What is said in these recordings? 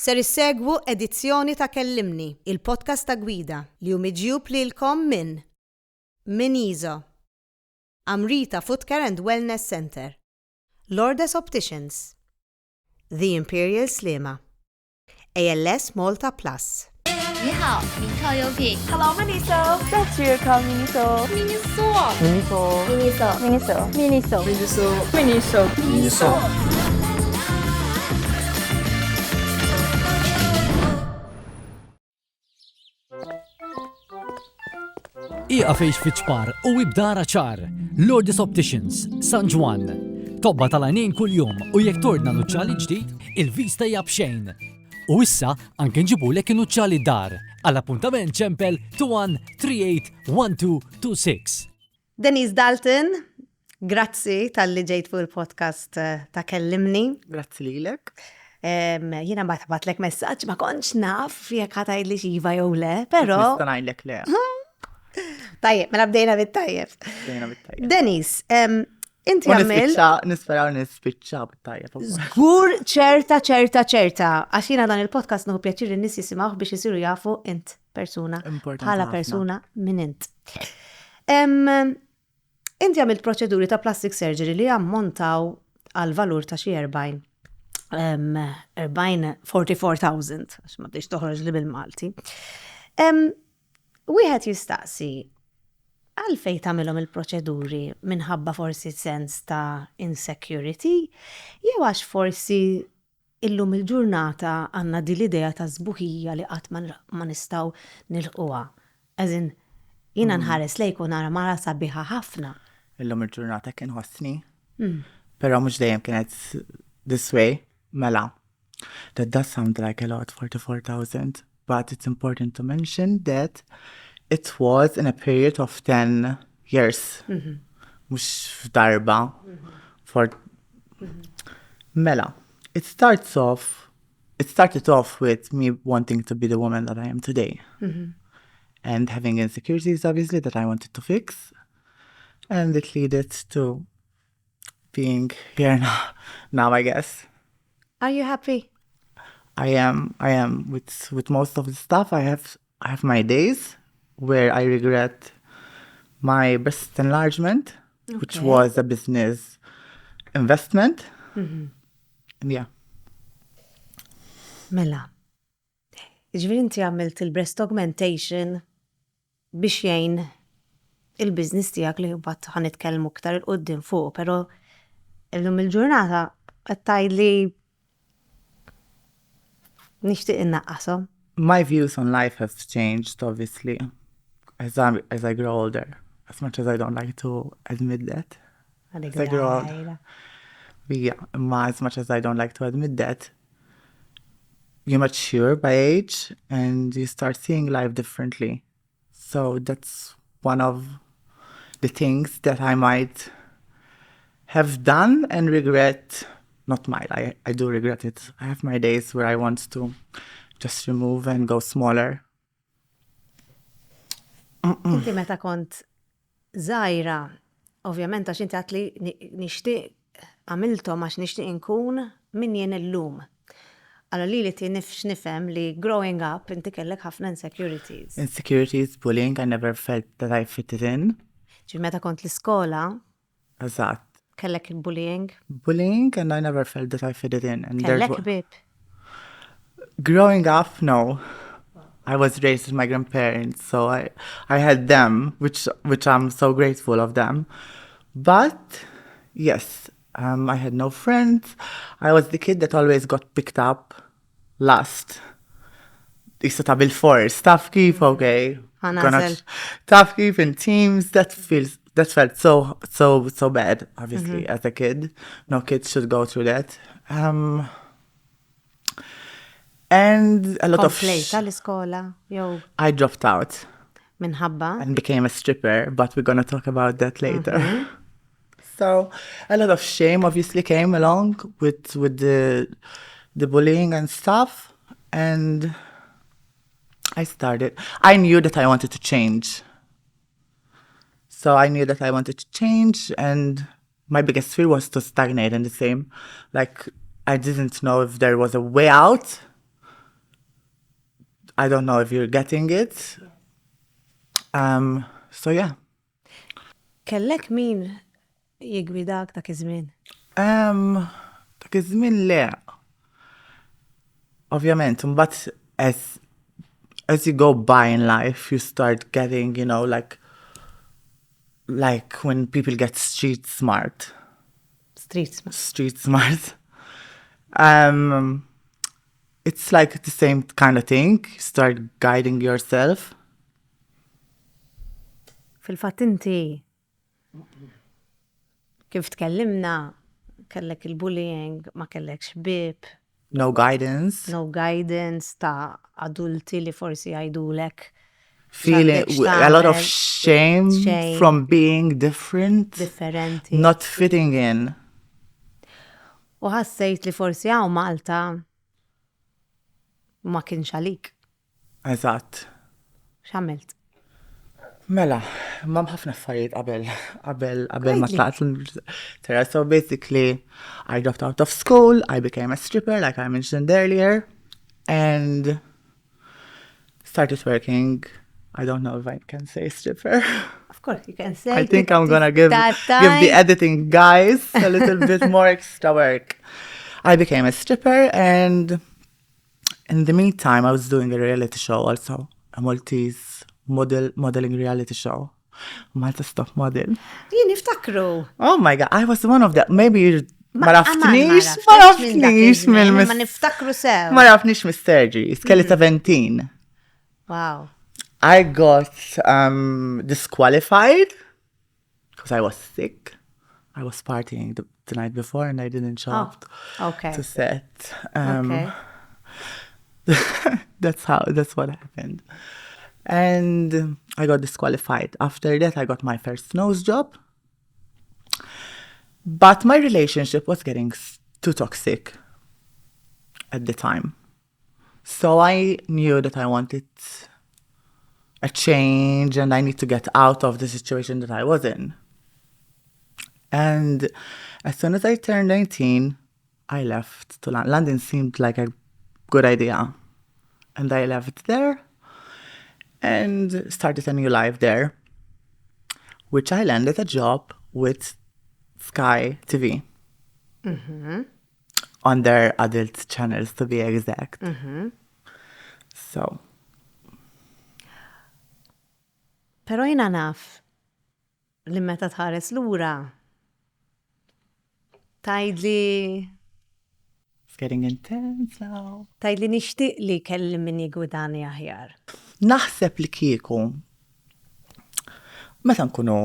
Ser issegwu edizzjoni ta' Kellymni, il-podcast ta' gwida li hu miġjub lilkom minn Iso, Amrita Foot Care and Wellness Center, Lourdes Opticians, The Imperial Slima, ALS Malta Plus. 你好，名靠优品。 Hello, Miniso. That's your call, Miniso. Miniso。 Miniso. Miniso. Miniso. Miniso. Miniso. Miniso. Iqa fejx fiċpar u ibdara ċar, Lourdes Opticians, San Juan. Tobba tal-għajnejn kull-jum u jekk tordna nuċċali ġdid, il-vista hija bxejn. U issa anke nġibulek nuċċali dar, għall-appuntament ċempel 21381226. Denise Dalton, grazzi tal-li ġejt fuq il-podcast ta' Kellymni. Grazzi lilek. Jiena batlek messaġġ ma kontx naf jekk ħatajd li xiva jew le, però. Nista' ngħidlek le. Tajjeb, mela bdejna bit-tajjeb. Denise, inti għamilt. Nisperaw nispiċċa bit-tajjeb. Żgur ċerta, għax jiena dan il-podcast nuhu pjaċir in-nies jisimgħuh biex isiru jafu int persuna. Bħala persuna minn int. Inti għamilt proċeduri ta' plastic surgery li ammontaw għal valur ta' xi 44,000, għax ma bdejx toħroġ li bil-Malti. Wieħed jistaqsi għalfejn tagħmilhom il-proċeduri minħabba forsi sens ta' insecurity, jew għax forsi illum il-ġurnata għandna din l-idea ta' żbuħija li qatt ma nistgħu nilħquha. Eżin, jiena nħares lejk u nara mara sabiħa ħafna. Illum il-ġurnata kien ħossni, però mhux dejjem kienet this way, mela. That does sound like a lot, 44,000. But it's important to mention that it was in a period of 10 years. Mux f'darba. Mela, it started off with me wanting to be the woman that I am today. And having insecurities, obviously, that I wanted to fix. And it led to being here now, I guess. Are you happy? I am with most of the stuff. I have my days where I regret my breast enlargement, which was a business investment. And yeah. Mela. Ġifieri inti għamilt il-breast augmentation biex jgħin il-business tiegħek li mbagħad ħanitkellmu aktar il-qudiem fuq, però illum il-ġurnata qed tgħidli nixtieq innaqqashom. My views on life have changed, obviously, as I grow older. As much as I don't like to admit that. As I grow older. Yeah, as much as I don't like to admit that, you mature by age and you start seeing life differently. So that's one of the things that I might have done and regret. Not might, I do regret it. I have my days where I want to just remove and go smaller. Inti meta kont żgħira, ovvjament għax inti għatli nixtieq għamilthom għax nixtieq inkun min jien illum. Alla li nifhem li growing up inti kellek ħafna insecurities. Insecurities, bullying, I never felt that I fitted in. Ġi meta kont l-iskola. Eżatt. Kellek bullying? Bullying, and I never felt that I fitted in. And kellek bib? Growing up, no. I was raised with my grandparents, so I had them, which I'm so grateful of them. But, yes, I had no friends. I was the kid that always got picked up last. Issa bil-force. Taf kif, okay. Taf kif in teams, that felt so bad, obviously, as a kid. No kid should go through that. And a lot of... Komplejta l-iskola, jew... I dropped out. Minħabba? And became a stripper, but we're going to talk about that later. So, a lot of shame obviously came along with the bullying and stuff. And I knew that I wanted to change. So I knew that I wanted to change, and my biggest fear was to stagnate in the same. Like, I didn't know if there was a way out, I don't know if you're getting it. So yeah. Kellek min jigwidak dak iż-żmien? Dak iż-żmien le. Ovvjament, but as you go by in life, you start getting, you know, like when people get street smart. Street smart. It's like the same kind of thing. You start guiding yourself. Fil-fatt inti kif tkellimna kellek il-bullying, ma kellekx bib. No guidance. No guidance ta' adulti li forsi jgħidulek. Feeling a lot of shame from being different. Differenti. Not fitting in. U ħassejt li forsi hawn Malta ma kienx għalik. Eżatt. X'għamilt? Mela, mam ħafna affarijiet qabel ma tlaqt l-id-dehra. So basically, I dropped out of school, I became a stripper, like I mentioned earlier, and started working. I don't know if I can say stripper. Of course, you can say. I think I'm gonna give the editing guys a little bit more extra work. I became a stripper, and in the meantime, I was doing a reality show also, a Maltese modeling reality show. Malta Stop Model. Jien niftakru. Oh my God, I was one of them. Maybe ma nafnix ma niftakru sew. Ma nafnix mis-surgeries. Kelli 17. Wow. I got disqualified because I was sick. I was partying the night before and I didn't show up to set. Okay. That's what happened. And I got disqualified. After that, I got my first nose job. But my relationship was getting too toxic at the time. So I knew that I wanted a change and I need to get out of the situation that I was in. And as soon as I turned 19, I left to London. London seemed like a good idea. And I left there and started a new life there, which I landed a job with Sky TV. Mm-hmm. On their adult channels, to be exact. Mm-hmm. So. Pero jina naf li meta tħares lura tajdli. It's getting intense now. Tajdli nixtieq li kelli min jigwidani aħjar. Naħseb li kieku meta nkunu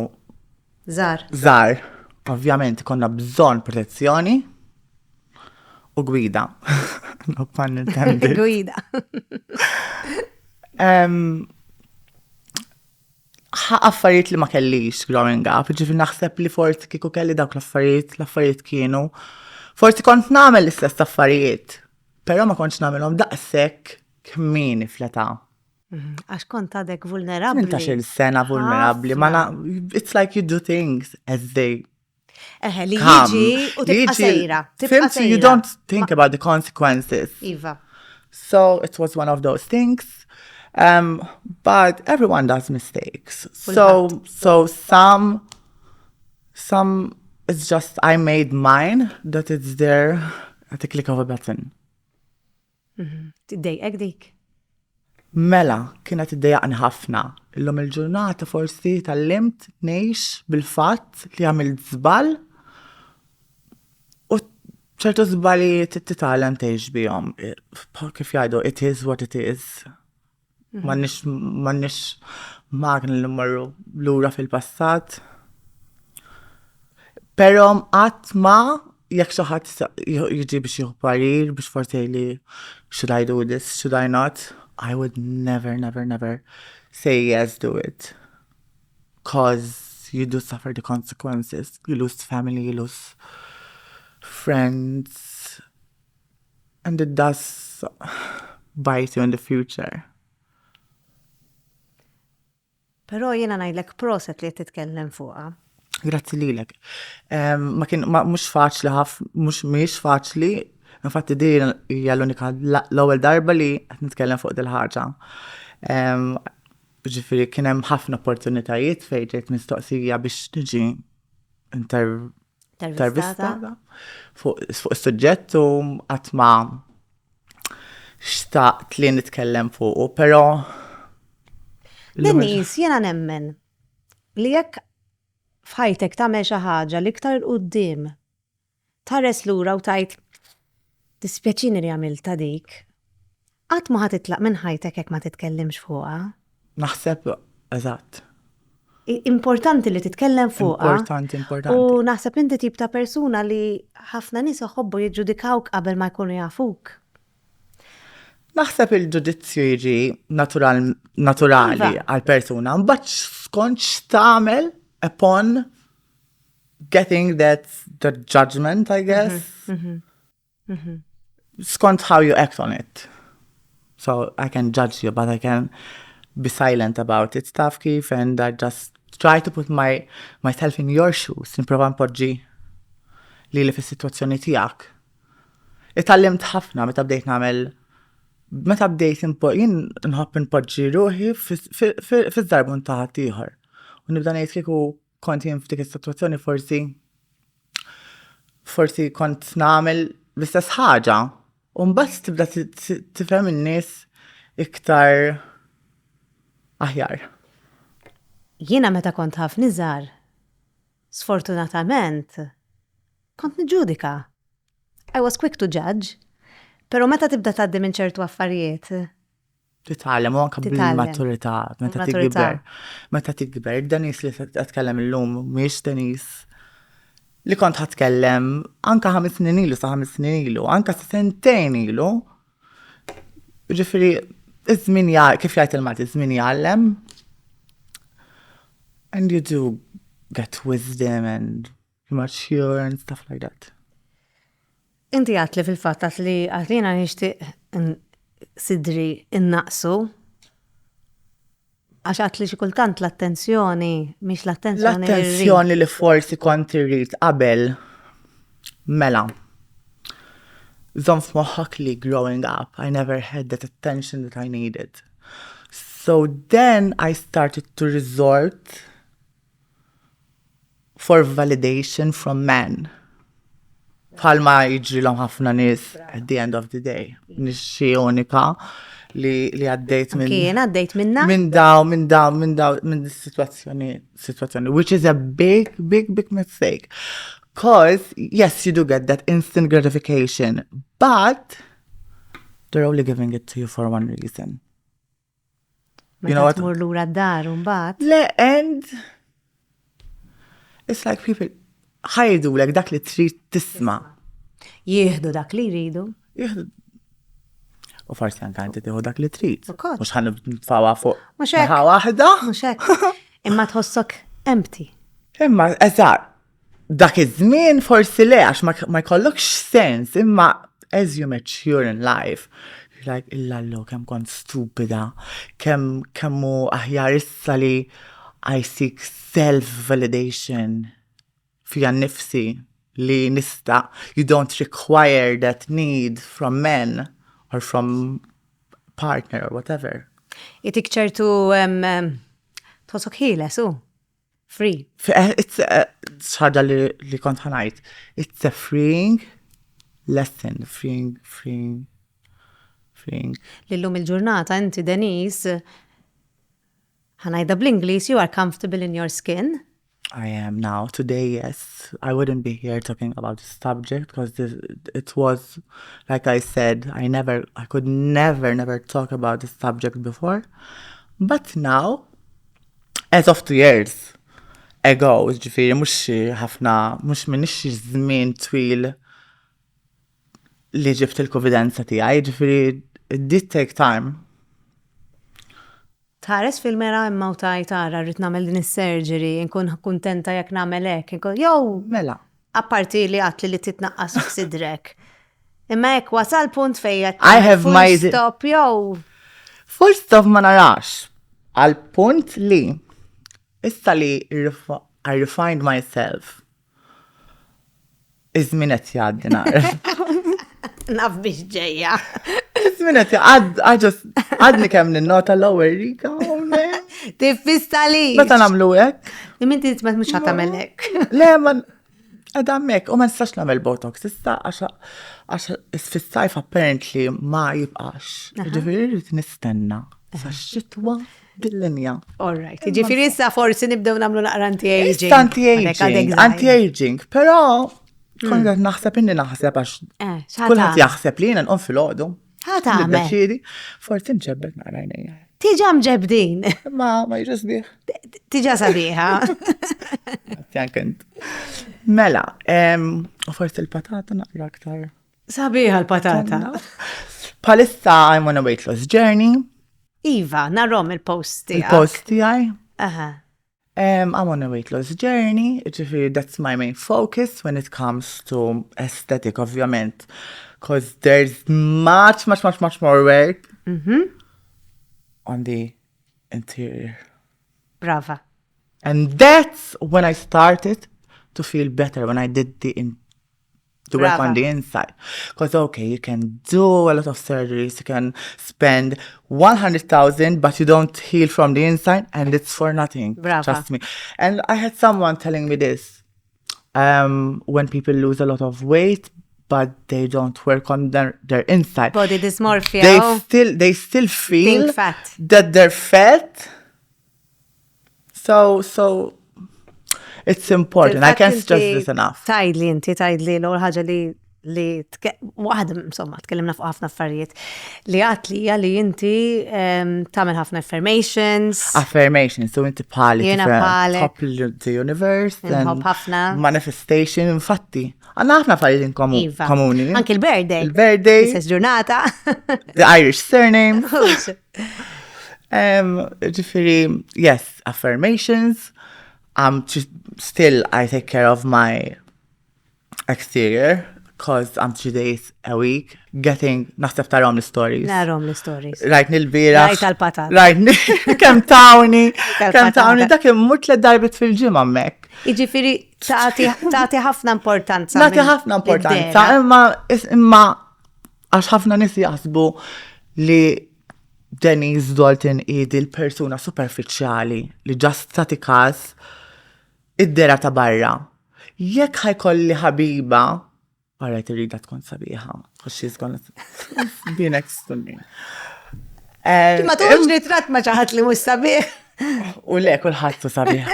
żgħar, ovvjament konna bżonn protezzjoni u gwida. No pun intended. Gwida. Affarijiet li ma kellix growing up, ġifi naħseb li forsi kieku kelli dawk l-affarijiet kienu. Forsi kont nagħmel l-istess affarijiet, però ma kontx nagħmelhom daqshekk kmieni fl-età. Għax kont għadek vulnerabli. 18 sena vulnerabli. It's like you do things as they li jiġi u tibqa' sejra. You don't think about the consequences. Iva. So it was one of those things. But everyone does mistakes. So some it's just I made mine that it's there at the click of a button. Tiddejqek dik? Mela, kienet iddejjaqni ħafna. Illum il-ġurnata forsi tallimt ngħix bil-fatt li għamilt żball u ċertu żbalijiet titgħallem tgħix bihom. Kif jgħidu, it is what it is. M'għandniex magna li mmorru lura fil-passat. Però qatt ma jekk xi ħadd jiġi biex jieħu parir biex forsi li should I do this, should I not? I would never say yes, do it. Because you do suffer the consequences. You lose family, you lose friends. And it does bite you in the future. Pero jena ngħidlek proset li titkellem fuqha. Grazzi lilek. Mhux faċli mhux faċli Infatti din hija l-unika l-ewwel darba li qed nitkellem fuq dil-ħaġa. Ġifieri kien hemm ħafna opportunitajiet fejn ġejt mistoqsija biex niġi intervistata fuq is-suġġett u qatt ma xtaqt li nitkellem fuq, però Denise, jiena nemmen li jekk f'ħajtek tagħmel xi ħaġa li iktar quddiem tħares lura u tajt dispjaċini li għamilta dik, qatt ma ħatitlaq minn ħajtek jekk ma titkellimx fuqha. Naħseb, eżatt. Importanti li titkellem fuqha. Importanti. U naħseb inti tip ta' persuna li ħafna nies iħobbu jiġġudikawk qabel ma jkunu jafuk. Naħseb il-ġudizzju jiġi naturali għal-persuna, mbagħad skont x'tagħmel upon getting the judgment, I guess. Skont how you act on it. So I can judge you, but I can be silent about it. Taf kif, and I just try to put myself in your shoes. Nipprova npoġġi li fis-sitwazzjoni tiegħek. Itallimt ħafna meta bdejt jien nħobb npoġġi ruħi fiż-żarbun ta' ħadd ieħor. U nibda ngħid kieku kont jien f'dik is-sitwazzjoni forsi kont nagħmel l-istess ħaġa. U mbagħad tibda tifhem in-nies iktar aħjar. Jiena meta kont ħafna iżgħar, sfortunatament, kont niġġudika. I was quick to judge, però meta tibda tgħaddi minn ċertu affarijiet. Titgħallem u anke bil-maturità, meta tikber. Meta tikber, Denise li tkellem illum mhix Denise li kont ħatkellem anke 5 snin ilu sa 5 snin ilu, anke sa 2 snin ilu. Ġifieri iż-żmien kif jgħid il-Malti, iż-żmien jgħallem. And you do get wisdom and mature and stuff like that. Inti għatli fil-fatt li għatlina nixtieq sidri innaqsu għax għatli xi kultant l-attenzjoni, mhix l-attenzjoni. L-attenzjoni li forsi kont irrid qabel mela. Żomm f'moħħok li growing up, I never had that attention that I needed. So then I started to resort for validation from men. Bħalma jiġrilhom ħafna nies at the end of the day. Nixxi unika li għaddejt minn. Kien għaddejt minna? Minn situazzjoni, which is a big mistake. Because, yes, you do get that instant gratification, but they're only giving it to you for one reason. You know what? Mur lura d-dar mbagħad. And it's like people ħajdu like dak li trid tisma'. Jieħdu dak li jridu. U forsi anke inti tieħu dak li trid. Ukoll. Mhux ħan nitfawha fuq. Mhux hekk. Waħda. Mhux hekk. Imma tħossok empty. Imma eżatt, dak iż-żmien forsi le għax ma jkollokx sens, imma as you mature in life, you're like illallu kemm kont stupida, kemm hu aħjar issa li I seek self-validation fija nnifsi li nista. You don't require that need from men or from partner or whatever. Jitik ċertu tħossok ħieles, free. It's ħaġa li kont ħanajt. It's a freeing lesson. Freeing. Lillum il-ġurnata, inti Denise, ħanajda bl-Inglis, you are comfortable in your skin? I am now. Today, yes. I wouldn't be here talking about this subject because it was, like I said, I could never talk about this subject before. But now, as of 2 years ago, ġifiri, mux minix żmien twil li ġibt il-konfidenza tiegħi, ġifiri, it did take time. Tħares fil-mera imma u tara rrit namel din is-surgery, nkun kuntenta jekk nagħmel hekk, jew mela. Apparti li għatli li titnaqqas f'sidrek. Imma hekk wasal punt fejn I have my stop jew. Full stop ma narax. Għal punt li issa li I refined myself. Iż-żmien qed jgħaddi nara. Naf biex ġejja. Minnet, għadni kem n-nota l-lower rika, Tiffista li. meta namlu hekk. Minti t-met mux ħatamelek. Le, man, għadammek, u ma nistax namel botox, issa għax fis-sajf apparently ma jibqax. Ġifiri rrit nistenna. Sa xitwa dil-linja. All right. Ġifiri issa forsi nibdew namlu naqra anti-aging. Anti-aging, pero kont naħseb inni naħseb għax kulħadd jaħseb li jiena nqum fil-għodu. Ħatamel. Forsi nġebbet naqrajnejja. Tiġa mġebdin. Ma jġus biħ. Tiġa sabiħa. Jankent. Mela, u forsi l-patata naqra aktar. Sabiħa l-patata. Palissa I'm on a weight loss journey. Iva, narrom il-post tijak. Il-post tijaj. Aha. I'm on a weight loss journey. That's my main focus when it comes to aesthetic, ovvjament. Because there's much more work on the interior. Brava. And that's when I started to feel better, when I did the work on the inside. Because, okay, you can do a lot of surgeries, you can spend 100,000, but you don't heal from the inside, and it's for nothing. Brava. Trust me. And I had someone telling me this, when people lose a lot of weight, but they don't work on their inside. Body dysmorphia. They still feel Think fat. that they're fat. So it's important. I can't stress this enough. Tajdli l-għol ħagġa li waħda, insomma, tkellimna fuq ħafna affarijiet li għatli li inti tamel ħafna affirmations. So inti bħali top the universe. Inħobb ħafna. Manifestation, infatti. Għanna ħafna affarijiet komuni. Anki il-birthday. Il-birthday. Istess ġurnata. The Irish surname. Ġifiri, yes, affirmations. Still, I take care of my exterior because I'm 3 days a week getting naħseb tarom l-stories. Narom l-stories. Rajt nil-bira. Rajt għal-patata. Rajt kem tawni, dak immut le darbit fil-ġimma mek. Iġifiri, taħti ħafna importanza. Nati ħafna importanza, imma għax ħafna nisi jasbu li Denise Dalton idi l-persuna superficiali li ġast tati kas id-dehra ta' barra. Jekk ħajkolli ħabiba, għarajt irrida tkun sabiħa, because she's gonna be next to me. Ma tuħġ nitrat ma ċaħat li mus sabiħ. U le, kullħat sabiħ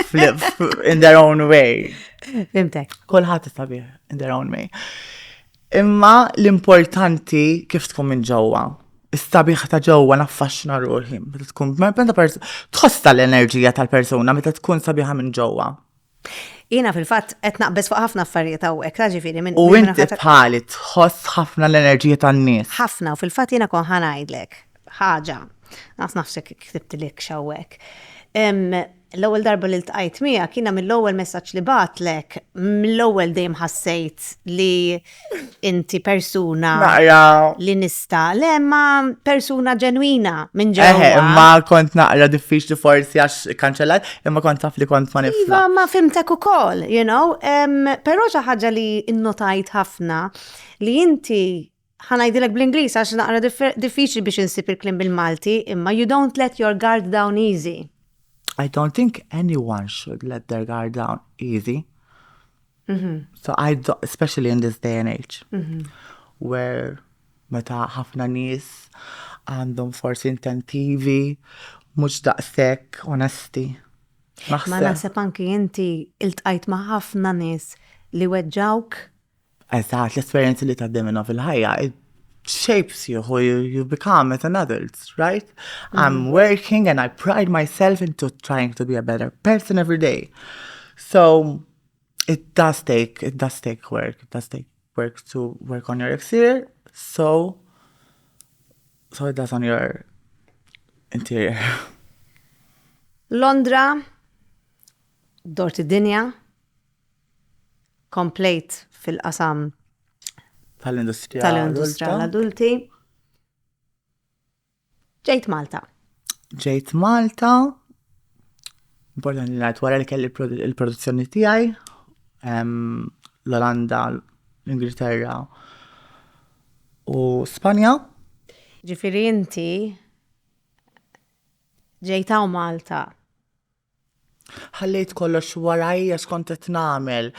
in their own way. Fimtek. Kullħat sabiħ in their own way. Imma l-importanti kif tkun minn ġewwa. Is-sabiħ ta' ġewwa naffaxxna ruħi. Meta tkun tħoss tal-enerġija tal-persuna meta tkun sabiħa minn ġewwa. Jiena fil-fatt qed naqbes fuq ħafna affarijiet hawnhekk, ġifieri minn. U inti bħali tħoss ħafna l-enerġija tan-nies. Ħafna, u fil-fatt jiena kon ħanajdlek ħaġa. Nafsek ktibtilek xawwek. L-ewwel darba li ltqajt miegħek kiena mill-ewwel messaġġ li batlek, mill-ewwel dejjem ħassejt li inti persuna li nista' ma persuna ġenwina minn ġewwa. Imma kont naqra diffiċli forsi għax kanċellat, imma kont taf li kont ma nifla. Iva, ma fimtek ukoll, però xi ħaġa li innotajt ħafna li inti ħanajdilek bl-Ingliż għax naqra diffiċli biex insib il-kliem bil-Malti, imma you don't let your guard down easy. I don't think anyone should let their guard down easy. So especially in this day and age, where meta ħafna nies għandhom forsi intentivi, mhux daqshekk onesti. Ma naħseb anki inti iltqajt ma' ħafna nies li weġġawk. Eżatt, l-esperjenzi li tgħaddem fil-ħajja shapes you who you become as an adult, right? I'm working and I pride myself into trying to be a better person every day. So it does take work. It does take work to work on your exterior. So it does on your interior. Londra, dort id-dinja, complete fil-qasam tal-industrija l-adulti. Ġejt Malta. Importanti li ngħid wara li kelli il-produzzjoni tiegħi, l-Olanda, l-Ingilterra, u Spanja. Ġifiri inti ġejta u Malta. Ħallejt kollox warajja x'kont qed nagħmel.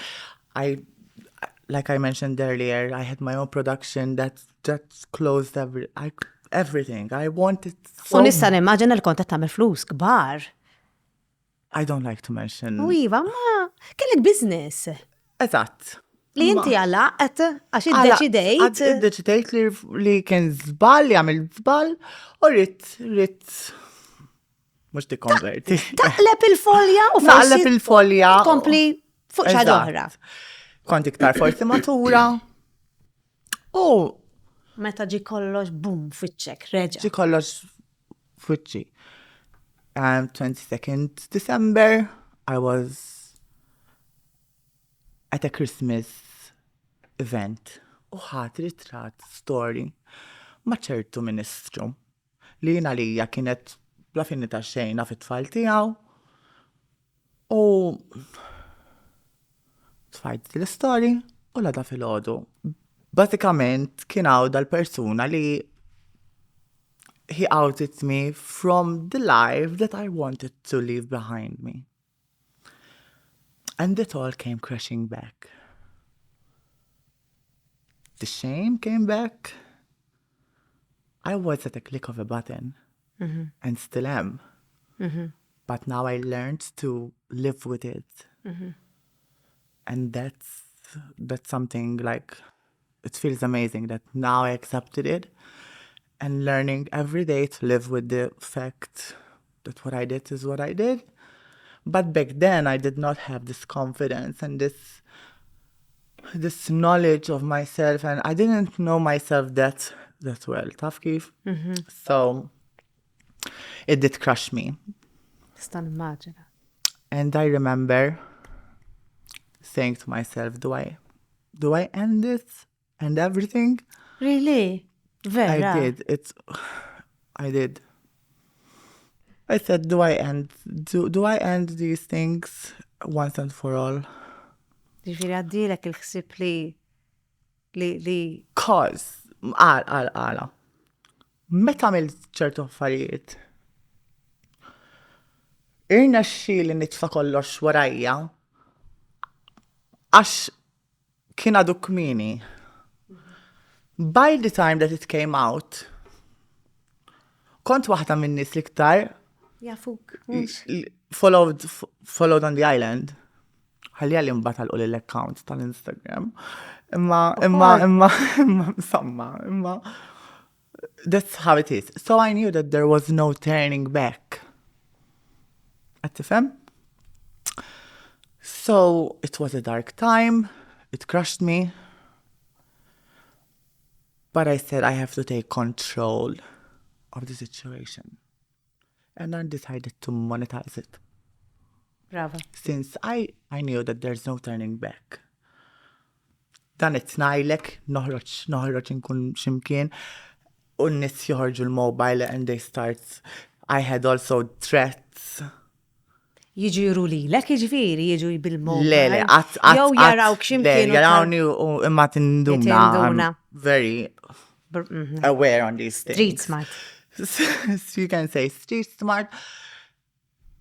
Like I mentioned earlier, I had my own production that closed everything. I wanted so... U nista' nimmaġina li kont qed tagħmel flus kbar. I don't like to mention... U iva, ma kellek business. Eżatt. Li inti għalaqet għax iddeċidejt. Iddeċidejt li kien żball, li għamil żball, u rrit mhux tikkonverti. Taqleb il-folja u Naqleb il-folja. Kompli fuq xi oħra. Kont iktar forsi matura. U meta ġi kollox bum fiċċek, reġa'. ġi kollox fiċċi. 22nd December, I was at a Christmas event. U ħadd ritrat story ma' ċertu ministru li jina lija kienet bla finni ta' xejna fit-tfal tiegħu. U tfajt l-story u lada fil-ħodu. Basikament kien hawn dal-persuna li he outed me from the life that I wanted to leave behind me. And it all came crashing back. The shame came back. I was at a click of a button and still am. But now I learned to live with it. And that's something like, it feels amazing that now I accepted it and learning every day to live with the fact that what I did is what I did. But back then I did not have this confidence and this knowledge of myself, and I didn't know myself that well. Taf kif? So it did crush me. Stan immaġina. And I remember saying to myself, do I end this and everything? Really? Vera? I did. I said, do I end these things once and for all? Ġifiri għaddilek il-ħsib li. Cause, għala. Meta għamil ċertu affarijiet, irna li nitfa kollox warajja, għax kien għadu kmini. By the time that it came out, kont waħda minn nies liktar Jafuk. followed on the island. Ħalli għalli mbatal u l-account tal-Instagram. Imma, that's how it is. So I knew that there was no turning back. Għattifem? So it was a dark time. It crushed me. But I said I have to take control of the situation. And I decided to monetize it. Brava. Since I knew that there's no turning back. Dan it-snajlek, noħroċ nkun ximkien, u n-nis joħorġu l-mobile and they start, I had also threats. Jiġu jiru li, lek jiġifieri jiġu bil-mobile. Lele, Jow jaraw ximkien. Jarawni u imma tindumna. I'm very aware on these things. Street smart. So you can say street smart.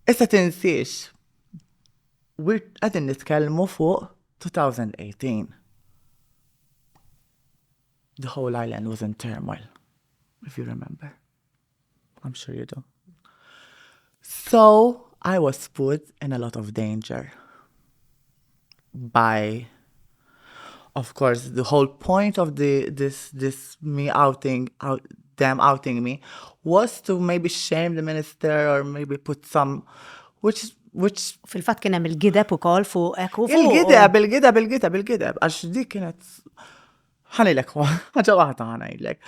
Issa tinsiex. We're għadin nitkellmu fuq 2018. The whole island was in turmoil, if you remember. I'm sure you do. So I was put in a lot of danger by, of course, the whole point of this me them outing me was to maybe shame the minister or maybe put some, which Fil-fatt kien hemm il-gideb ukoll fuq hekk u fuq. Il-gideb, għax dik kienet ħanilek ħaġa waħda ħanajlek.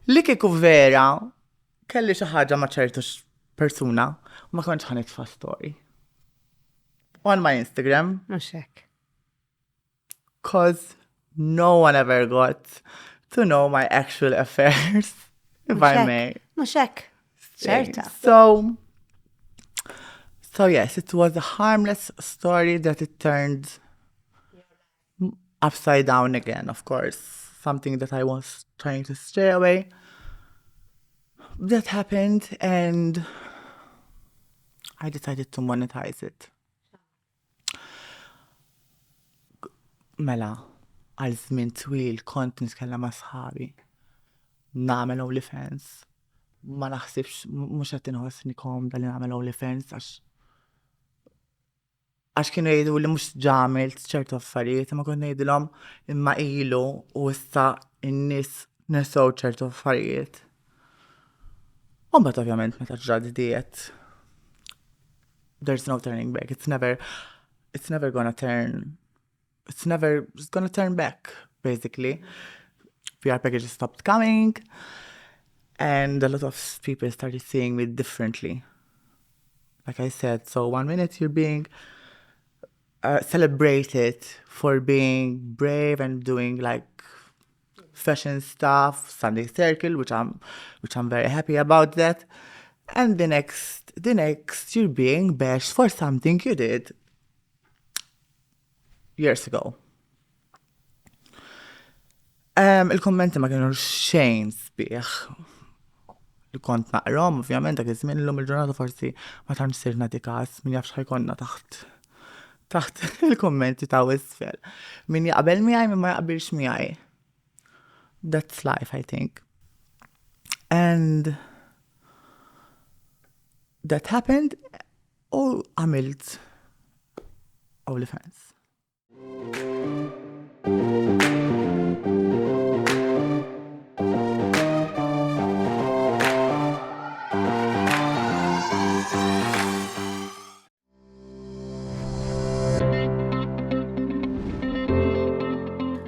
Li kieku vera kelli xi ħaġa ma' ċertu persuna u ma kontx ħanitfa' story. On my Instagram. Mhux hekk. 'Cause no one ever got to know my actual affairs, if I may. Mhux hekk. Ċerta. So yes, it was a harmless story that it turned upside down again, of course. something that I was trying to stay away. That happened and I decided to monetize it. Mela, għal żmien twil kont nitkellem ma' sħabi. Nagħmel OnlyFans. Ma naħsibx mhux qed inħossni komda li nagħmel OnlyFans għax kienu jgħidu li mhux ġamilt ċertu affarijiet, ma kont ngħidilhom imma ilu u issa n-nies nesew ċertu affarijiet. U mbagħad ovvjament meta ġradiet, there's no turning back. It's never gonna turn. It's gonna turn back, basically. VR packages stopped coming, and a lot of people started seeing me differently. Like I said, so 1 minute you're being celebrated for being brave and doing like fashion stuff, Sunday Circle, which I'm very happy about that. And the next you're being bashed for something you did years ago. Il-kommenti ma kienu xejn sbieħ. Li kont naqrom, ovvjament, dak iż-żmien illum il-ġurnata forsi ma tantx sir nagħti każ min jafx ħajkonna taħt il-kommenti ta' isfel. Min jaqbel miegħi min ma jaqbilx miegħi. That's life, I think. And that happened u għamilt OnlyFans.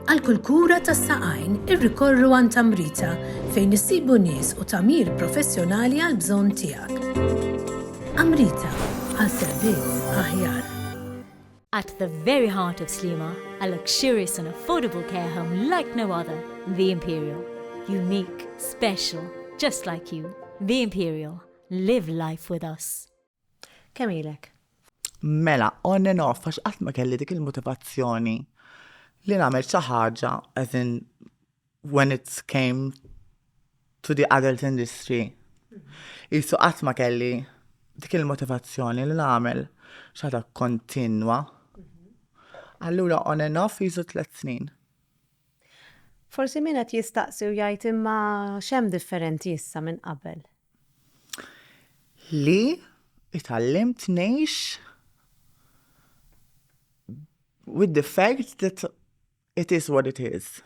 Għal-kull kura tas-saqajn irrikorru għand tamrita fejn issibu nies u tamir professjonali għal-bżonn tiegħek. Amrita għal-servizz aħjar. At the very heart of Sliema, a luxurious and affordable care home like no other, The Imperial. Unique, special, just like you. The Imperial. Live life with us. Kemm ilek? Mela, on and off, għax qatt ma kelli dik il-motivazzjoni li nagħmel xi ħaġa, as in when it came to the adult industry. Isu qatt ma kelli dik il-motivazzjoni li nagħmel xi ħaġa kontinwa. Allura on and off jisu 3 snin. Forsi min qed jistaqsi u jgħid imma x'hemm differenti issa minn qabel. Li itallimt ngħix with the fact that it is what it is.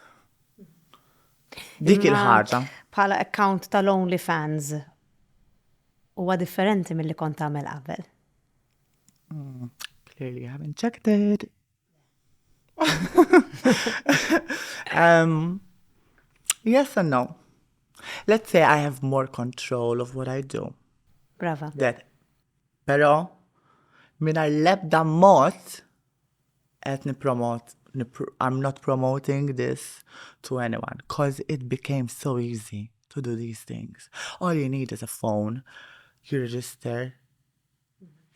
Dik il-ħaġa. Bħala account tal-OnlyFans huwa differenti milli kont tagħmel qabel. Clearly I haven't checked it. Yes and no. Let's say I have more control of what I do. Brava. Pero minna l-ebda mod qed nippromot. I'm not promoting this to anyone because it became so easy to do these things. All you need is a phone, you register,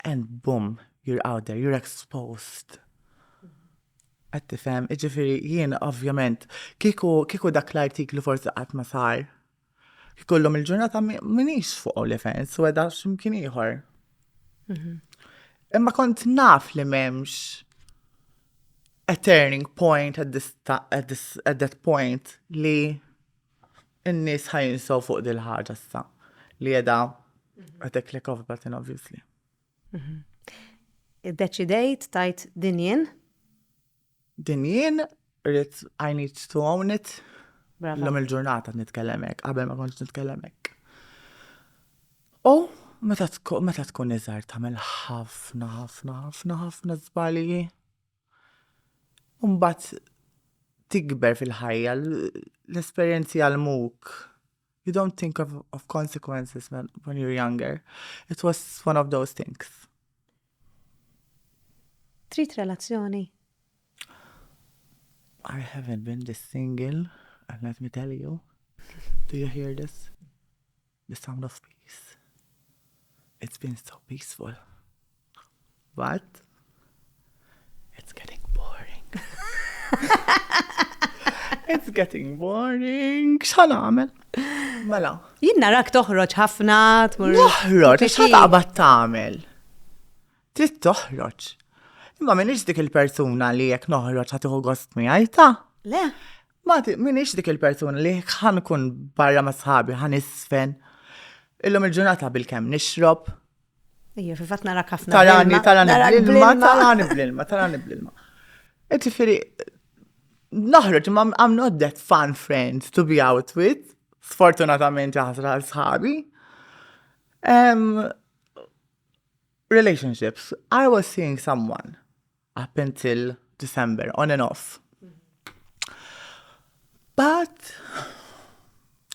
and boom, you're out there, you're exposed. Qed tifhem, jiġifieri jien ovvjament kieku dak l-artiklu forsi qatt ma sar. Kikollhom il-ġurnata minix fuq OnlyFans u għedha x'imkien ieħor. Imma kont naf li m'hemmx a turning point at that point li n-nies ħajinsew fuq dil-ħaġa issa li qiegħda qed click off button obviously. Iddeċidejt tajt din jien? Din jien I need to own it. Brava. L-lum il-ġurnata nitkellem hekk, qabel ma kontx nitkellem hekk. U meta tkun iżgħar tagħmel ħafna żbalji. Mbagħad tikber fil-ħajja, l-esperjenzi għalmuk. You don't think of consequences when you're younger. It was one of those things. Trid relazzjoni? I haven't been this single, and let me tell you. Do you hear this? The sound of peace. It's been so peaceful. But it's getting boring. It's getting boring. X'ħan għamel? Mela. Jien narak toħroġ ħafna, tmur. Toħroġ, x'ħan taqbad tagħmel? Trid toħroġ. Imma minix dik il-persuna li jekk noħroġ ħatiħu gost miegħi ta'? Le. Minix dik il-persuna li ħan kun barra ma' sħabi, ħan isfen. Illum il-ġurnata bil-kem nixrob. Ija, fil-fat narak ħafna. Tarani bl-ilma. Ġifieri, noħroġ, ma I'm not that fun friend to be out with. Sfortunatament ħasra sħabi. Relationships. I was seeing someone up until December, on and off. But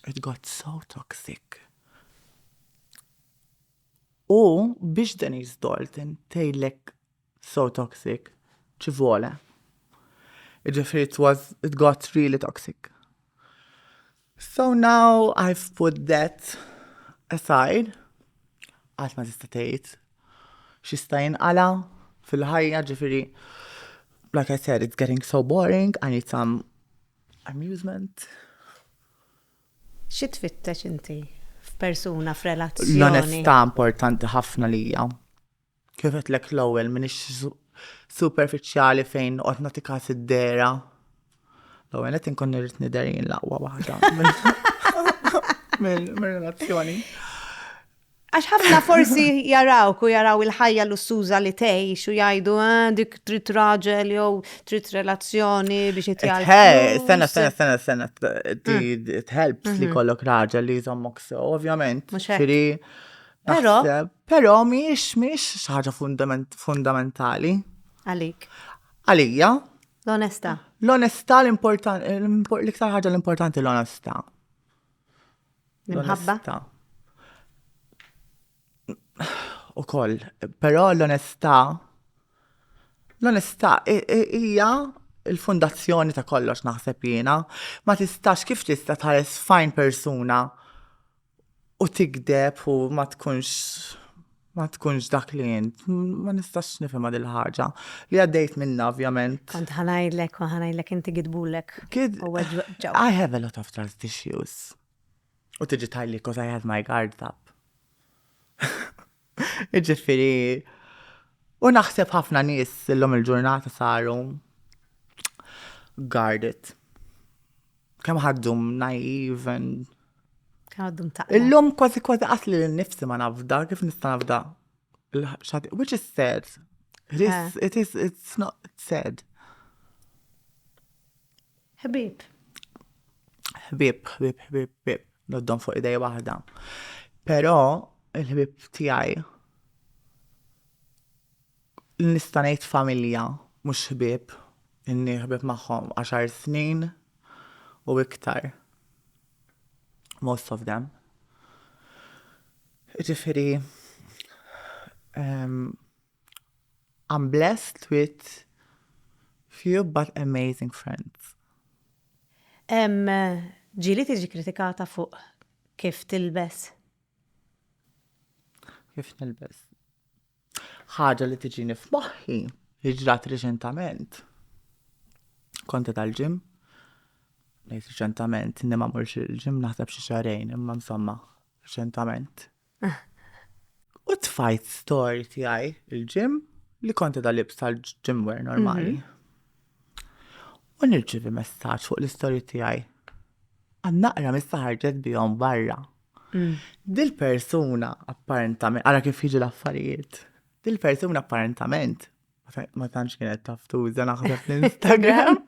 it got so toxic. U biex Denise Dalton tgħidlek so toxic, ċivole. It got really toxic. So now I've put that aside. Għat ma tista' tgħid x'jista' jinqala fil-ħajja, ġifieri, like I said, it's getting so boring, I need some amusement. Xi tfittex inti f'persuna f'relazzjoni? L-onestà importanti ħafna lija. Kif qedlek l-ewwel minix superfiċjali fejn qed nagħti każ id-dehra. L-ewwel qed inkun irrid niderin l-aqwa waħda mill-relazzjoni. Għax ħafna forsi jaraw il-ħajja lussuża li tgħix u jgħidu dik trid raġel jew trid relazzjoni biex jitjalbu. Sena. It helps li kollok raġel li jżommok sew, ovvjament. Però mhix xi ħaġa fundamentali. Għalik. Għalija. L-onestà. L-onestà l-iktar ħaġa l-importanti l-onestà. L-imħabba. Ukoll, però l-onestà hija il-fundazzjoni ta' kollox naħseb jiena. Ma tistax kif tista' tħares fajn persuna u tikdeb u ma tkunx dak li jint. Ma nistax nifhimha dil ħaġa li għaddejt minna ovvjament. Kont ħanajdlek inti gidbulek. I have a lot of trust issues. U tiġi tajli because I had my guard up. Ġifieri, u naħseb ħafna nies illum il-ġurnata saru guarded. Kemm ħaddum naive and illum kważi qatli l-nifsi ma nafda, kif nista' nafda. Which is sad. It's not sad. Ħbib. Noddhom fuq idej waħda. Però il-ħbib tiegħi nista' ngħid familja mhux ħbieb, inni ħbieb magħhom 10 snin u iktar. Most of them. Ġifieri, I'm blessed with few but amazing friends. Ġieli tiġi kritikata fuq kif tilbes? Kif nilbes? Ħaġa li tiġini f'moħħi, ġrat reċentament. Konti tal-ġim, ngħid reċentament, inni ma mmurx il-ġim naħseb xi xahrejn, imma insomma, reċentament. U tfajt story tiegħi il-ġim li konti tal-libs tal-ġim wear normali. U nirċivi messaġġ fuq l-istorji tiegħi. Għannaqra missa ħarġet bihom barra. Dil-persuna apparentament, għara kif jiġu l-affarijiet, dil-persuna apparentament, ma tantx kienet taftuża naħseb l-Instagram,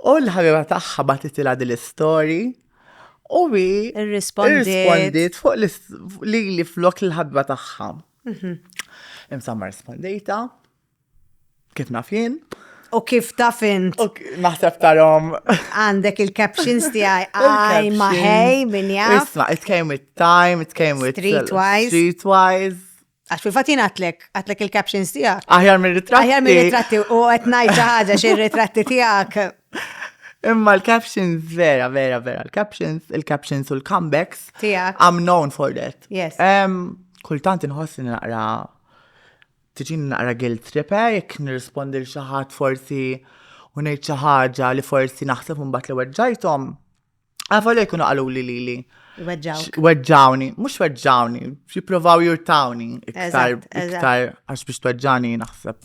u l-ħabiba tagħha batitila dil-story, u irrispondit fuq li flok l-ħabiba tagħha. Imsamma rispondejta, kif naf jien. U kif taf int? Naħseb tarom. Għandek il-captions tiegħi I ma ħej min jaf. Isma, it came with time, it came with streetwise. Għax fil-fatin għatlek il-captions tiegħek. Aħjar mir-ritratti. Aħjar mir-ritratti u qed ngħid xi ħaġa xir-ritratti tiegħek. Imma l-captions vera, il-captions u l-comebacks. Tiegħek. I'm known for that. Yes. Kultant inħossi naqra tiġini naqra guilt trip, jekk nirrispondi l-xi ħadd forsi u ngħid xi ħaġa li forsi naħseb mbagħad li weġġajthom, għafa li jkunu qalu li. Weġġawni, mhux weġġawni, jippruvaw jurtawni iktar għax biex tweġġani naħseb.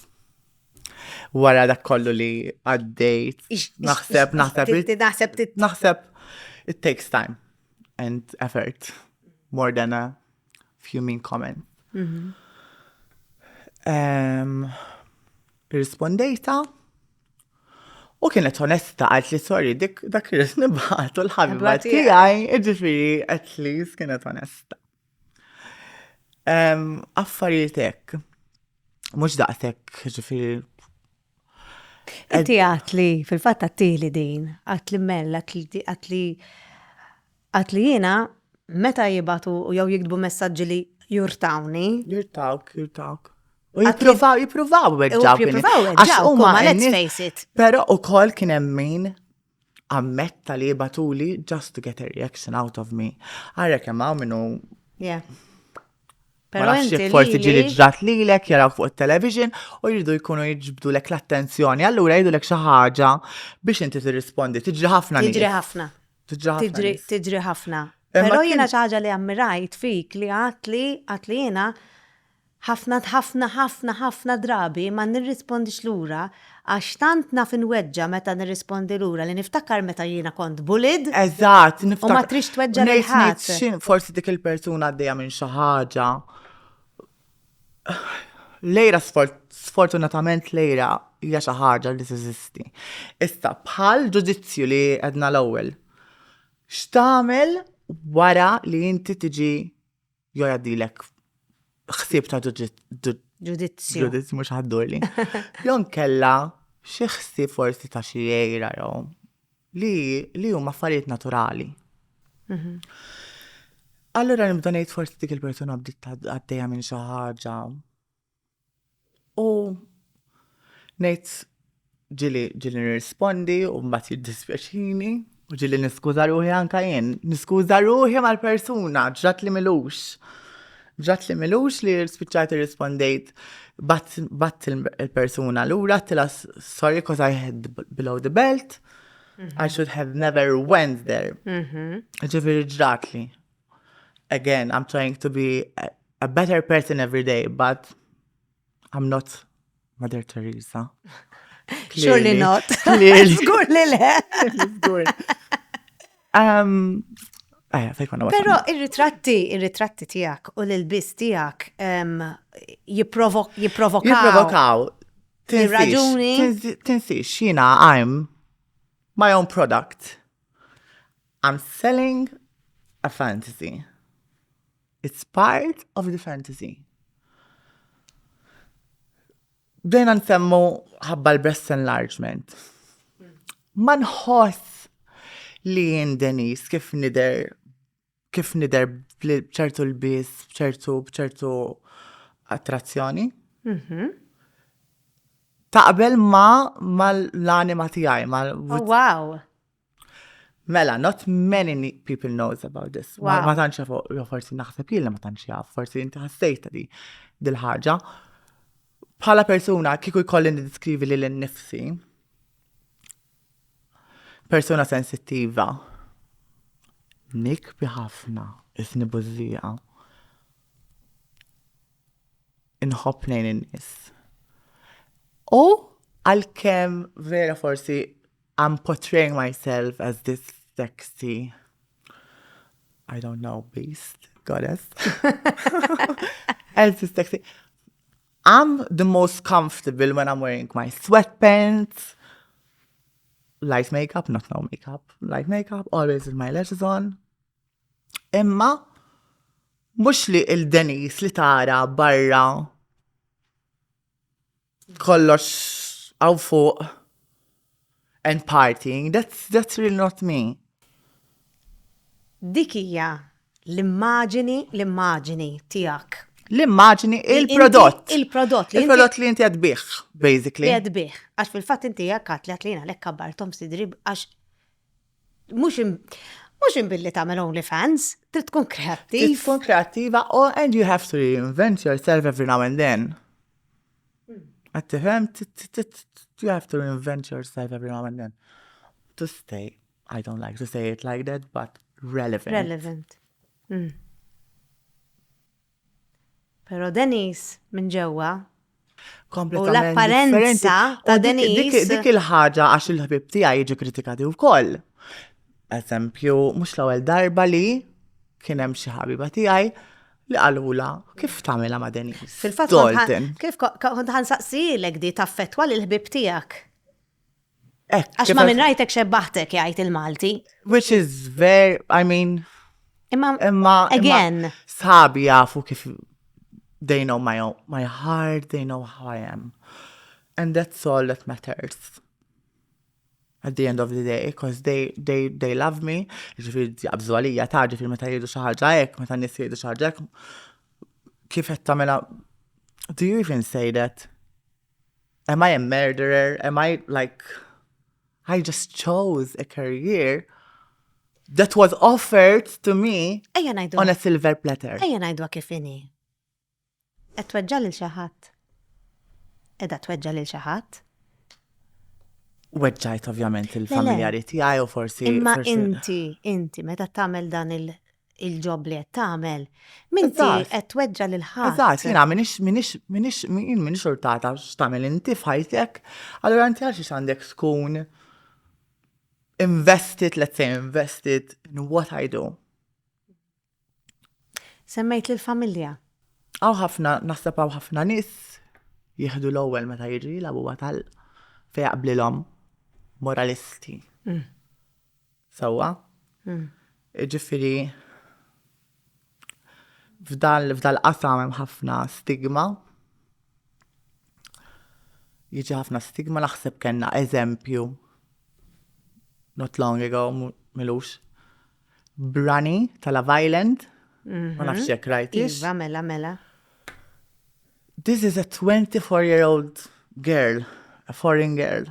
Wara dak kollu li għaddejt, naħseb it takes time and effort more than a few mean comments. Rispondejta u kienet onesta għalt li sorry dak li nibħatu l-ħabiba tiegħi ġifieri at least kienet onesta. Affarijiet hekk mhux daqshekk ġifieri. Inti għatli, fil-fatt għattili din, għatli mella, għatli jena, meta jibatu u jew jikdbu messaġġi li jurtawni. Jurtawk. U jipruvaw weġġawni. Let's face it. Pero u kol kien min ammetta li jibatuli just to get a reaction out of me. Għarra kemmaw minnu. Yeah. Pero inti forsi ġili ġrat lilek, jaraw fuq il-television u jridu jkunu jġbdu lek l-attenzjoni. Allura jridu lek xi ħaġa biex inti tirrispondi. Tiġri ħafna. Tiġri ħafna. Pero jiena xi ħaġa li ammirajt fik li għatli jiena ħafna drabi ma nirrispondix lura għax tant naf inweġġa meta nirrispondi lura li niftakar meta jiena kont bullied. Eżatt, niftakar. U ma trix tweġġa lil ħadd. Forsi dik il-persuna għaddejja minn xi ħaġa. Lejra sfortunatament lejra hija xi ħaġa li teżisti. Issa bħal ġudizzju li għedna l-ewwel. X'tagħmel wara li inti tiġi jew jgħaddilek ħsieb ta' ġudizzju. Ġudizzju mhux ħaddurli. Jon kella xi ħsieb forsi ta' xi jgħira jew li huma affarijiet naturali. Allura nibda ngħid forsi dik il-persuna bdiet għaddejja minn xi ħaġa. U ngħid ġili nirrispondi u mbagħad jiddispjaċini u ġili niskuża ruħi anke jien. Niskuża ruħi mal-persuna ġrat li milux li spiċċajt irrispondejt batt il-persuna lura tila sorry because I had below the belt. I should have never went there. Ġifieri ġrat li. Again, I'm trying to be a better person every day, but I'm not Mother Teresa. Surely not. Żgur li le. Pero ir-ritratti tiegħek u l-ilbis tiegħek jipprovokaw. Tinsix, jiena I'm my own product. I'm selling a fantasy. It's part of the fantasy. Bdejna nsemmu ħabba l-breast enlargement. Ma nħoss li jien Denise kif nider b'ċertu l-bis, b'ċertu attrazzjoni. Taqbel ma l-anima tiegħi. Oh, wow. Mela, not many people knows about this. Wow. Ma tantx forsi naħseb jien ma tantx jaf, forsi inti ħassejta dil-ħaġa. Bħala persuna kieku jkolli niddiskrivi lil innifsi. Persuna sensittiva. Nikbi ħafna, isni bużija. Inħobb ngħin in-nies. U għalkemm vera forsi I'm portraying myself as this sexy, I don't know, beast, goddess. As this sexy. I'm the most comfortable when I'm wearing my sweatpants, light makeup, not no makeup, light makeup, always with my lashes on. Imma, mux li il-Denise li tara barra kollox għaw fuq and partying, that's really not me. Dik hija l-immaġini tiegħek. L-immaġini, il-prodott. Il-prodott li inti għadbiħ, basically. Li għadbiħ. Għax fil-fatt inti għakat li għatlina l-ek kabbartom sidrib, għax mux imbilli tagħmel OnlyFans, trid tkun kreattiv. Trid tkun kreattiva, and you have to reinvent yourself every now and then. Għattifem, you have to reinvent yourself every now and then. To stay, I don't like to say it like that, but relevant. Relevant. Pero Denise minn ġewwa. Kompletament U l-apparenza differenti. ta' U Denise. Dik il-ħaġa għax il-ħbib tiegħi jiġu kritikati wkoll. Eżempju, mhux l-ewwel darba li kien hemm xi ħabiba tiegħi li qalula kif tagħmilha ma' Denise. Fil-fatt Dalton. kif kont ħansaqsilek di taffettwa lil ħbib tiegħek. Għax Kif ma minn rajtek xebbaħtek jgħid il-Malti. Which is very, I mean, Imma again. Sabi jafu kif they know my heart, they know how I am. And that's all that matters. At the end of the day, because they love me. Ġifiri jabżu għalija ta' ġifiri meta jgħidu xi ħaġa hekk, meta n-nies jgħidu xi ħaġa hekk. Kif qed tagħmilha? Do you even say that? Am I a murderer? Am I like I just chose a career that was offered to me on a silver platter. Ejja ngħidu kif inhi. Qed tweġġa' lil xi ħadd. Edha tweġġa' lil xi ħadd. Weġġajt ovvjament il-familjari tiegħi u forsi. Imma inti meta tagħmel dan il-ġob li qed tagħmel, minti qed tweġġa' lil ħadd. Eżatt, jiena minix urtata x'tagħmel inti f'ħajtek, allura inti għaliex għandek tkun invested in what I do. Semmejt lill-familja. Naħseb ħafna nies jieħdu l-ewwel meta jiġi l-abuwa fejn jaqblilhom moralisti. Sewwa? Ġifieri f'dal-qasam hemm ħafna stigma. Jiġi ħafna stigma naħseb kellna eżempju not long ago, milux. Brani tal-Love Island. Ma nafx jekk rajtix. Iva, mela. This is a 24-year-old girl, a foreign girl,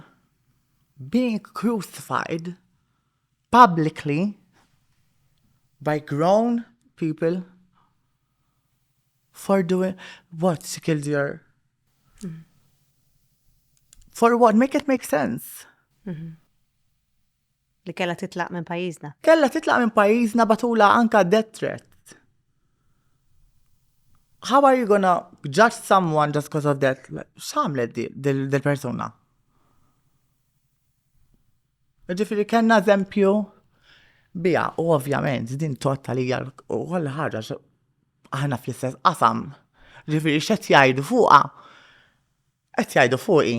being crucified publicly by grown people for doing what? She killed your... For what? Make it make sense. Li kella titlaq minn pajjiżna. Kella titlaq minn pajjiżna batula anka death threat. How are you gonna judge someone just because of that? X'għamlet dil-persuna? Ġifieri kellna eżempju bija, u ovvjament din tottalija u kollha ħaġa aħna fl-istess qasam. Ġifieri x'qed jgħidu fuqha? Qed jgħidu fuqi.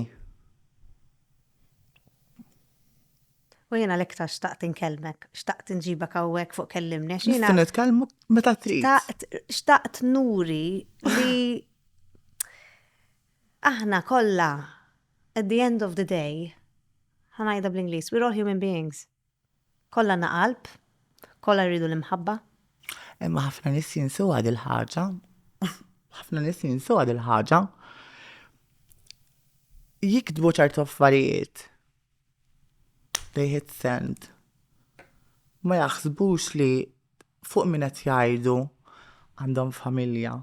U jiena l-iktar xtaqt inkellmek, xtaqt inġibek hawnhekk fuq kellimni. Nistgħu nitkellmu meta trid. Xtaqt nuri li aħna kollha at the end of the day ħanajda bl-Ingliż, we're all human beings. Kollha qalb, kollha rridu l-imħabba. Imma ħafna nies jinsuha dil-ħaġa. Ħafna nies jinsuha dil-ħaġa. Jiktbu ċertu affarijiet. They hit send. Ma jaħsbux li fuq min qed jgħidu għandhom familja,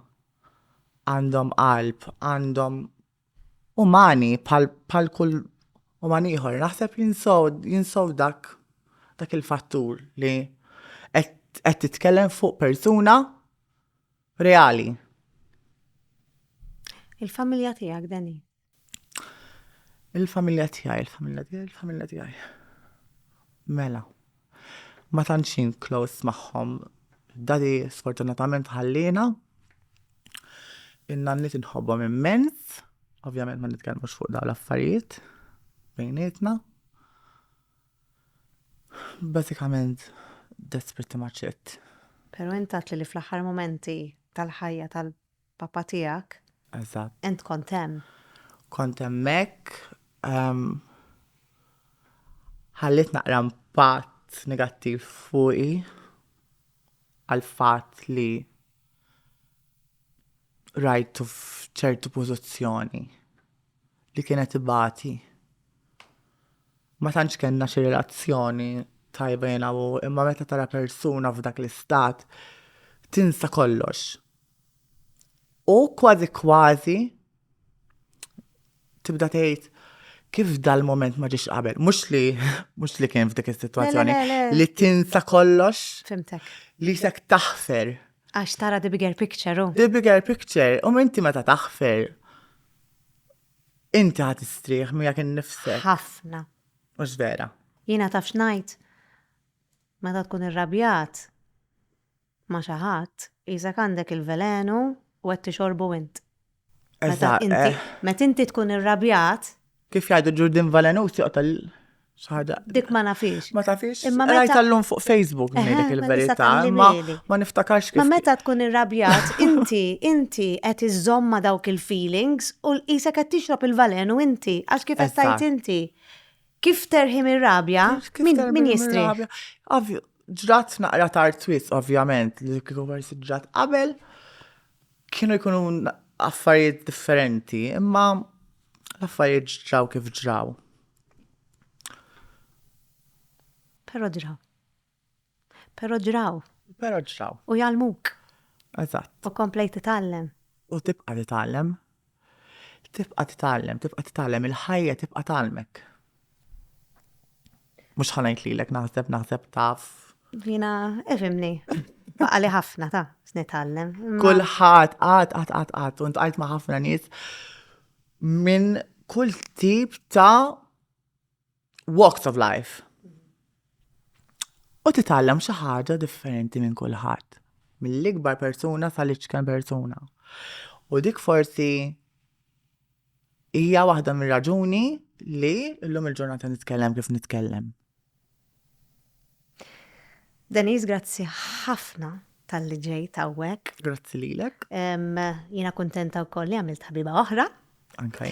għandhom qalb, għandhom umani bħal kull uman ieħor. Naħseb jinsow dak il-fattur li qed titkellem fuq persuna reali. Il-familja tiegħek Dani. Il-familja tiegħi. Mela. Ma tantxin close magħhom. Dadi sfortunatament ħallina. Innanni tinħobba minn mens. Ovvjament ma nitkellmux fuq dawn l-affarijiet bejnietna. Basikament, that's pretty much it. Pero intat li fl-aħħar momenti tal-ħajja tal-papa tiegħek. Eżatt. Ent kont hemm. Kont hemmhekk. Ħallit naqra impatt negattiv fuqi għal fatt li rajtu f'ċertu pożizzjoni li kienet ibati. Ma tantx kellna xi relazzjoni tajba jiena u imma meta tara persuna f'dak l-istat tinsa kollox. U kważi tibda tgħid kif dal-moment ma ġiex qabel. Mhux li kien f'dik is-sitwazzjoni li tinsa kollox. Fimtek. Li sek taħfer. Għax tara the bigger picture. The bigger picture. Inti meta taħfer. Inti ħad istrieħ miegħek innifsek. Ħafna. Mhux vera. Jiena taf x'ngħid. Meta tkun irrabjat ma' xi ħadd, isek għandek il-velenu u qed tixorbu int. Meta inti tkun irrabjat. Kif jgħidu Ġurdin Valenus joqtol xaħda. Dik ma nafix. Ma tafix? Rajt għallum fuq Facebook dik il-verità, ma niftakarx kif. Ma meta tkun irrabjat, inti qed iżomma dawk il-feelings u isek qed tixrob il-valenu inti, għax kif qed tajt inti. Kif terħim ir-rabja? Min jistrieħ? Ovvju, ġrat naqra tar twist, ovvjament, li kieku versi ġrat qabel kienu jkunu affarijiet differenti, imma l-affarijiet ġraw kif ġraw. Pero ġraw. U jgħalmuk. Eżatt. U komplejt titgħallem. U tibqa' titgħallem. Tibqa' titgħallem. Il-ħajja tibqa' tgħallmek. Mhux ħanajt lilek naħseb taf. Jiena ifhimni. Baqa' li ħafna ta' snitgħallem. Kulħadd qatt u ntqajt ma' ħafna nies minn kull tip ta' walks of life. U titgħallem xi ħaġa differenti minn kulħadd. Mill-ikbar persuna sal-iċken persuna. U dik forsi hija waħda mir-raġuni li llum il-ġurnata nitkellem kif nitkellem. Denise, grazzi ħafna tal-li ġejt hawnhekk. Grazzi lilek. Jiena kuntenta wkoll li għamilt ħabiba oħra. Anke.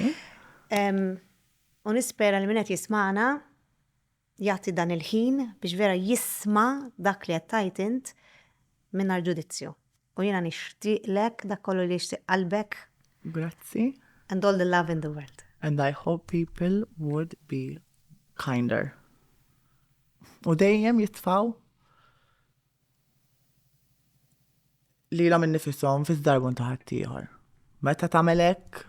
U nispera li min qed jisma'na jagħti dan il-ħin biex vera jisma' dak li qed tajt int mingħajr ġudizzju. U jiena nixtieqlek dak kollu li jixtieq qalbek. Grazzi. And all the love in the world. And I hope people would be kinder. U dejjem jitfaw lilhom innifisom fiż-darbun ta' ħadd ieħor. Meta tagħmel hekk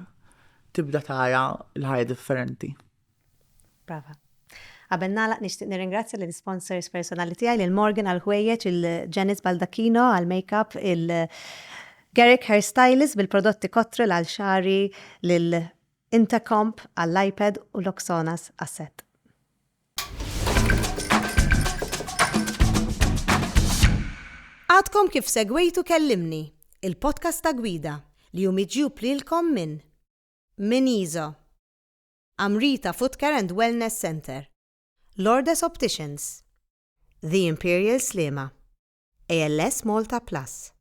tibda tara l-ħajja differenti. Brava. Qabel nagħlaq nixtieq nirringrazzja lill sponsors personali tiegħi lil Morgan għall-ħwejjeġ, il-Janice Baldacchino għall-makeup, il-Garrick Hairstylist bil-prodotti Kotrel għall-xari, lil Intercomp għall-iPad u l-Oxonas għas-set. Għadkom kif segwejtu Kellymni, il-podcast ta' gwida li miġjub lilkom minn Iso, Amrita Foot Care and Wellness Center, Lourdes Opticians, The Imperial Slima, ALS Malta Plus,